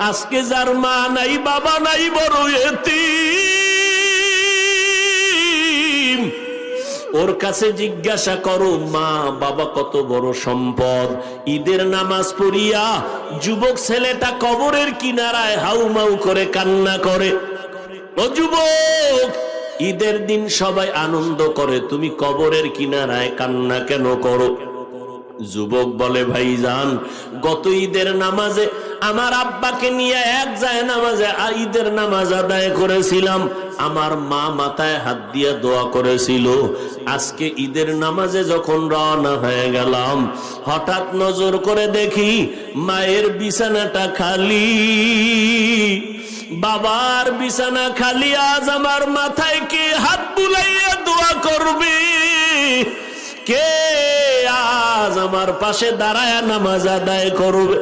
আজকে যার মা নাই বাবা নাই বড় এতিম, ওর কাছে জিজ্ঞাসা করো মা বাবা কত বড় সম্পদ। ঈদের নামাজ পড়িয়া যুবক ছেলেটা কবরের কিনারায় হাউমাউ করে কান্না করে। ও যুবক, ঈদের দিন সবাই আনন্দ করে, তুমি কবরের কিনারায় কান্না কেন করো? যুবক বলে ভাইজান, গত ঈদের নামাজে আমার আব্বাকে নিয়ে এক যায় নামাজে ঈদের নামাজ আদায় করেছিলাম, আমার মা মাথায় হাত দিয়ে দোয়া করেছিল। আজকে ঈদের নামাজে যখন রওনা হয়ে গেলাম, হঠাৎ নজর করে দেখি মায়ের বিছানাটা খালি, বাবার বিছানা খালি। আজ আমার মাথায় কে হাত বুলাইয়া দোয়া করবে? কে আজ আমার পাশে দাঁড়ায় নামাজ আদায় করবে?